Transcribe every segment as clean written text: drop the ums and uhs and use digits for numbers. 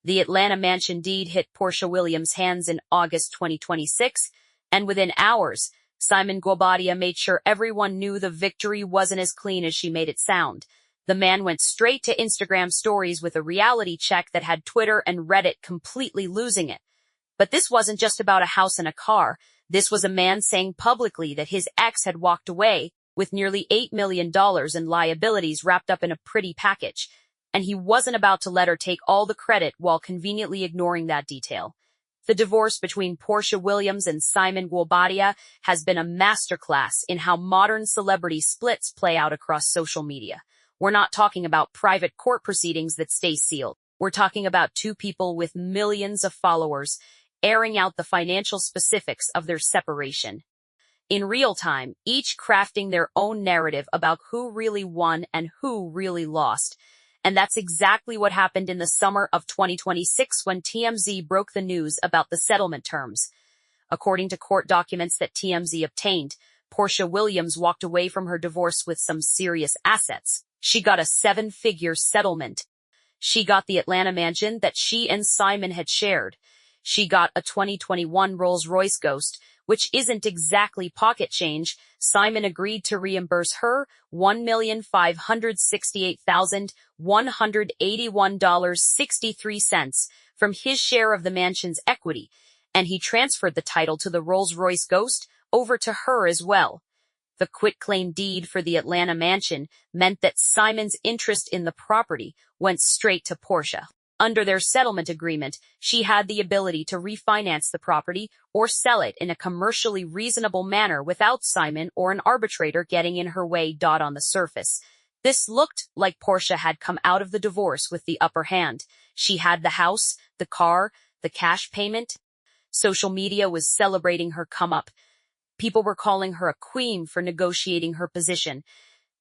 The Atlanta mansion deed hit Porsha Williams' hands in August 2026, and within hours, Simon Guobadia made sure everyone knew the victory wasn't as clean as she made it sound. The man went straight to Instagram stories with a reality check that had Twitter and Reddit completely losing it. But this wasn't just about a house and a car. This was a man saying publicly that his ex had walked away with nearly $8 million in liabilities wrapped up in a pretty package, and he wasn't about to let her take all the credit while conveniently ignoring that detail. The divorce between Porsha Williams and Simon Guobadia has been a masterclass in how modern celebrity splits play out across social media. We're not talking about private court proceedings that stay sealed. We're talking about two people with millions of followers airing out the financial specifics of their separation. In real time, each crafting their own narrative about who really won and who really lost. And that's exactly what happened in the summer of 2026 when TMZ broke the news about the settlement terms. According to court documents that TMZ obtained, Porsha Williams walked away from her divorce with some serious assets. She got a 7-figure settlement. She got the Atlanta mansion that she and Simon had shared. She got a 2021 Rolls-Royce Ghost, which isn't exactly pocket change. Simon agreed to reimburse her $1,568,181.63 from his share of the mansion's equity, and he transferred the title to the Rolls-Royce Ghost over to her as well. The quitclaim deed for the Atlanta mansion meant that Simon's interest in the property went straight to Porsha. Under their settlement agreement, she had the ability to refinance the property or sell it in a commercially reasonable manner without Simon or an arbitrator getting in her way. On the surface, this looked like Porsha had come out of the divorce with the upper hand. She had the house, the car, the cash payment. Social media was celebrating her come-up. People were calling her a queen for negotiating her position.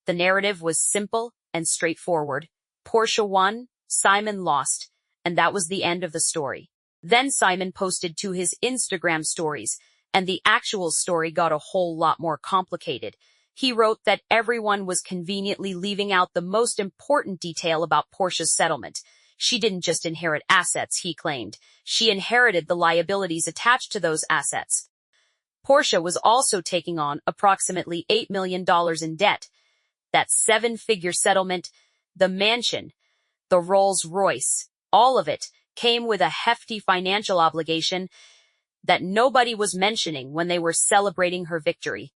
The narrative was simple and straightforward. Porsha won, Simon lost, and that was the end of the story. Then Simon posted to his Instagram stories, and the actual story got a whole lot more complicated. He wrote that everyone was conveniently leaving out the most important detail about Porsha's settlement. She didn't just inherit assets, he claimed. She inherited the liabilities attached to those assets. Porsha was also taking on approximately $8 million in debt. That 7-figure settlement, the mansion, the Rolls-Royce, all of it came with a hefty financial obligation that nobody was mentioning when they were celebrating her victory.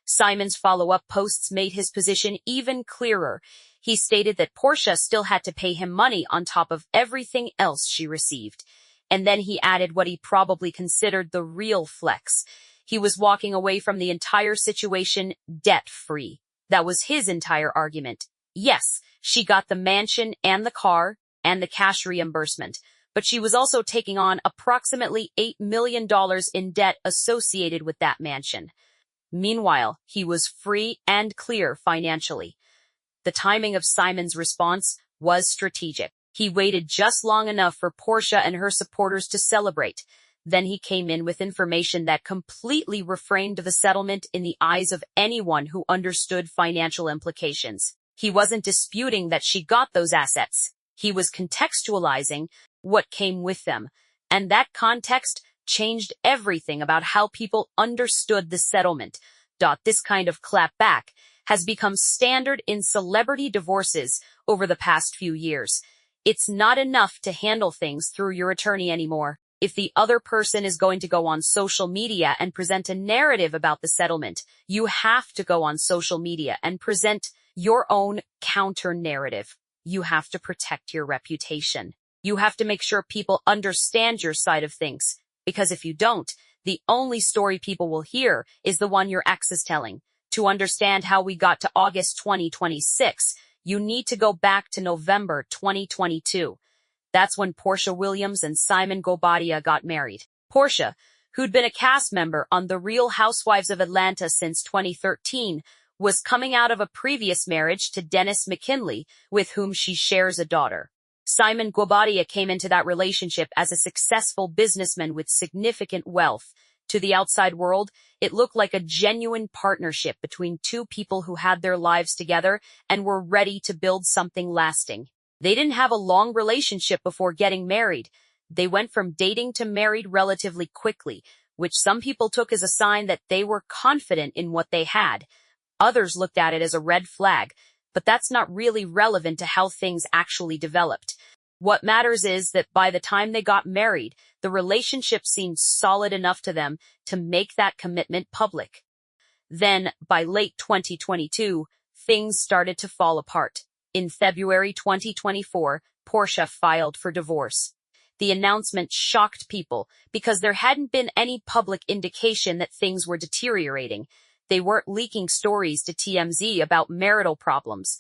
Simon's follow-up posts made his position even clearer. He stated that Porsha still had to pay him money on top of everything else she received. And then he added what he probably considered the real flex. He was walking away from the entire situation debt-free. That was his entire argument. Yes, she got the mansion and the car and the cash reimbursement, but she was also taking on approximately $8 million in debt associated with that mansion. Meanwhile, he was free and clear financially. The timing of Simon's response was strategic. He waited just long enough for Porsha and her supporters to celebrate. Then he came in with information that completely reframed the settlement in the eyes of anyone who understood financial implications. He wasn't disputing that she got those assets. He was contextualizing what came with them, and that context changed everything about how people understood the settlement. This kind of clapback has become standard in celebrity divorces over the past few years. It's not enough to handle things through your attorney anymore. If the other person is going to go on social media and present a narrative about the settlement, you have to go on social media and present your own counter-narrative. You have to protect your reputation. You have to make sure people understand your side of things, because if you don't, the only story people will hear is the one your ex is telling. To understand how we got to August 2026, you need to go back to November 2022. That's when Porsha Williams and Simon Guobadia got married. Porsha, who'd been a cast member on The Real Housewives of Atlanta since 2013, was coming out of a previous marriage to Dennis McKinley, with whom she shares a daughter. Simon Guobadia came into that relationship as a successful businessman with significant wealth. To the outside world, it looked like a genuine partnership between two people who had their lives together and were ready to build something lasting. They didn't have a long relationship before getting married. They went from dating to married relatively quickly, which some people took as a sign that they were confident in what they had. Others looked at it as a red flag, but that's not really relevant to how things actually developed. What matters is that by the time they got married, the relationship seemed solid enough to them to make that commitment public. Then, by late 2022, things started to fall apart. In February 2024, Porsha filed for divorce. The announcement shocked people because there hadn't been any public indication that things were deteriorating. They weren't leaking stories to TMZ about marital problems.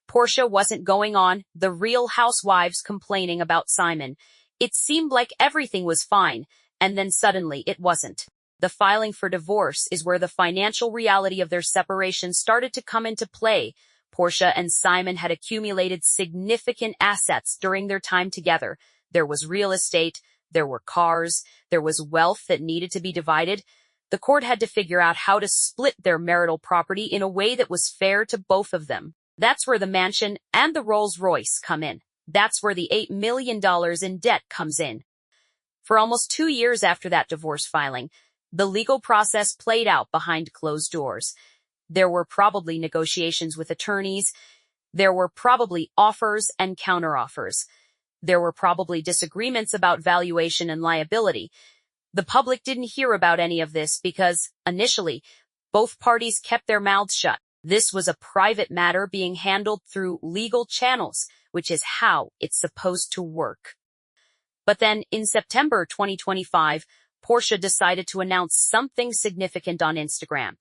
Porsha wasn't going on The Real Housewives complaining about Simon. It seemed like everything was fine, and then suddenly it wasn't. The filing for divorce is where the financial reality of their separation started to come into play. Porsha and Simon had accumulated significant assets during their time together. There was real estate, there were cars, there was wealth that needed to be divided. The court had to figure out how to split their marital property in a way that was fair to both of them. That's where the mansion and the Rolls-Royce come in. That's where the $8 million in debt comes in. For almost 2 years after that divorce filing, the legal process played out behind closed doors. There were probably negotiations with attorneys. There were probably offers and counteroffers. There were probably disagreements about valuation and liability. The public didn't hear about any of this because, initially, both parties kept their mouths shut. This was a private matter being handled through legal channels, which is how it's supposed to work. But then, in September 2025, Porsha decided to announce something significant on Instagram.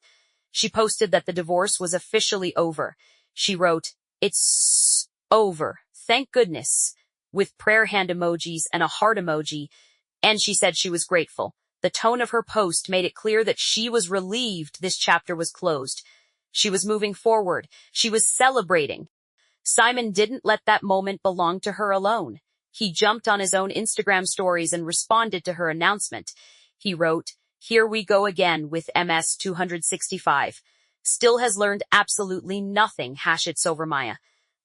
She posted that the divorce was officially over. She wrote, "It's over, thank goodness," with prayer hand emojis and a heart emoji, and she said she was grateful. The tone of her post made it clear that she was relieved this chapter was closed. She was moving forward. She was celebrating. Simon didn't let that moment belong to her alone. He jumped on his own Instagram stories and responded to her announcement. He wrote, "Here we go again with MS 265. Still has learned absolutely nothing, #Sovermaya,"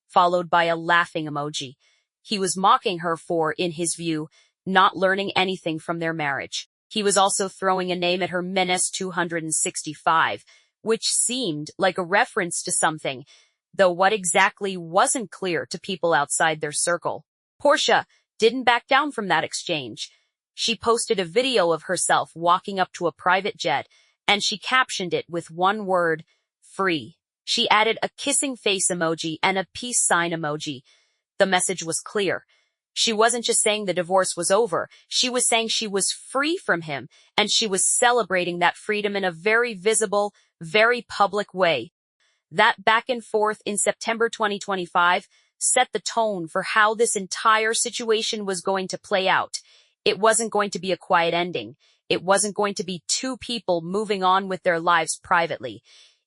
followed by a laughing emoji. He was mocking her for, in his view, not learning anything from their marriage. He was also throwing a name at her MS 265, which seemed like a reference to something, though what exactly wasn't clear to people outside their circle. Porsha didn't back down from that exchange. She posted a video of herself walking up to a private jet, and she captioned it with one word, "free." She added a kissing face emoji and a peace sign emoji. The message was clear. She wasn't just saying the divorce was over. She was saying she was free from him, and she was celebrating that freedom in a very visible, very public way. That back and forth in September 2025 set the tone for how this entire situation was going to play out. It wasn't going to be a quiet ending. It wasn't going to be two people moving on with their lives privately.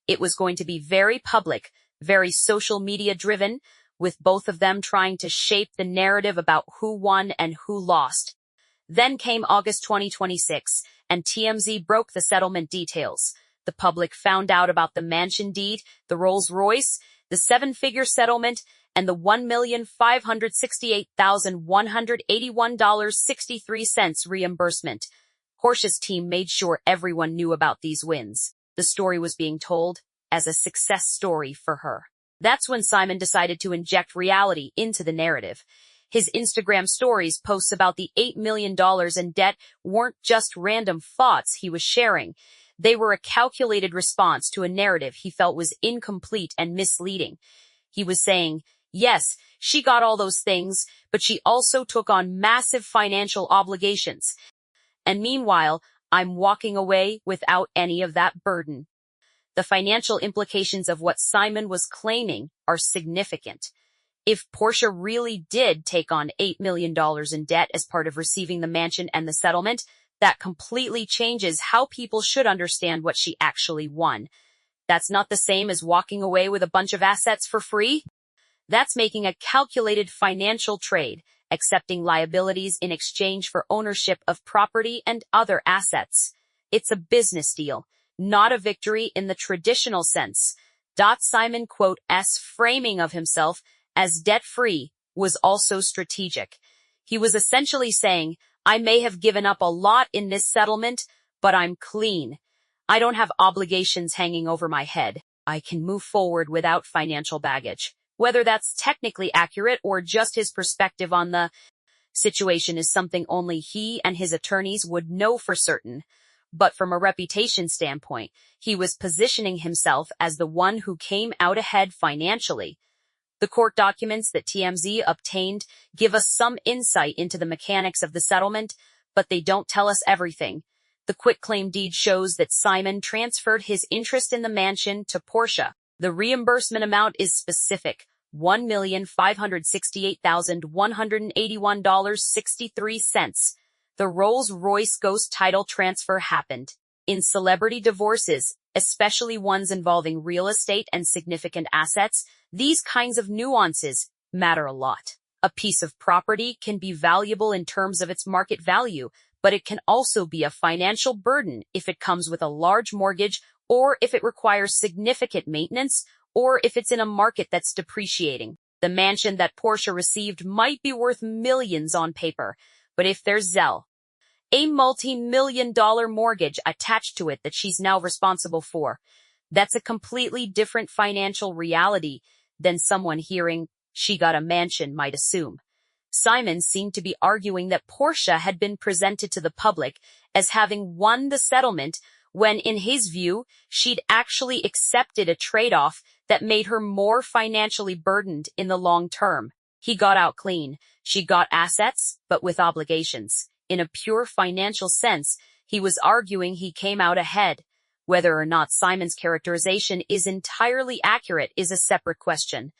It was going to be very public, very social media driven, with both of them trying to shape the narrative about who won and who lost. Then came August 2026, and TMZ broke the settlement details. The public found out about the mansion deed, the Rolls-Royce, the 7-figure settlement, and the $1,568,181.63 reimbursement. Porsha's team made sure everyone knew about these wins. The story was being told as a success story for her. That's when Simon decided to inject reality into the narrative. His Instagram stories posts about the $8 million in debt weren't just random thoughts he was sharing. They were a calculated response to a narrative he felt was incomplete and misleading. He was saying, yes, she got all those things, but she also took on massive financial obligations. And meanwhile, I'm walking away without any of that burden. The financial implications of what Simon was claiming are significant. If Porsha really did take on $8 million in debt as part of receiving the mansion and the settlement, that completely changes how people should understand what she actually won. That's not the same as walking away with a bunch of assets for free. That's making a calculated financial trade, accepting liabilities in exchange for ownership of property and other assets. It's a business deal, not a victory in the traditional sense. Simon quote S framing of himself as debt-free was also strategic. He was essentially saying, I may have given up a lot in this settlement, but I'm clean. I don't have obligations hanging over my head. I can move forward without financial baggage. Whether that's technically accurate or just his perspective on the situation is something only he and his attorneys would know for certain. But from a reputation standpoint, he was positioning himself as the one who came out ahead financially. The court documents that TMZ obtained give us some insight into the mechanics of the settlement, but they don't tell us everything. The quitclaim deed shows that Simon transferred his interest in the mansion to Porsha. The reimbursement amount is specific, $1,568,181.63. The Rolls-Royce Ghost title transfer happened. In celebrity divorces, especially ones involving real estate and significant assets, these kinds of nuances matter a lot. A piece of property can be valuable in terms of its market value, but it can also be a financial burden if it comes with a large mortgage, or if it requires significant maintenance, or if it's in a market that's depreciating. The mansion that Porsha received might be worth millions on paper, but if there's a multi-million-dollar mortgage attached to it that she's now responsible for, that's a completely different financial reality than someone hearing she got a mansion might assume. Simon seemed to be arguing that Porsha had been presented to the public as having won the settlement when, in his view, she'd actually accepted a trade-off that made her more financially burdened in the long term. He got out clean. She got assets, but with obligations. In a pure financial sense, he was arguing he came out ahead. Whether or not Simon's characterization is entirely accurate is a separate question.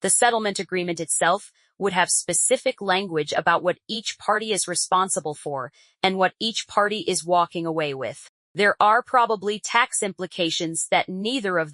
The settlement agreement itself would have specific language about what each party is responsible for and what each party is walking away with. There are probably tax implications that neither of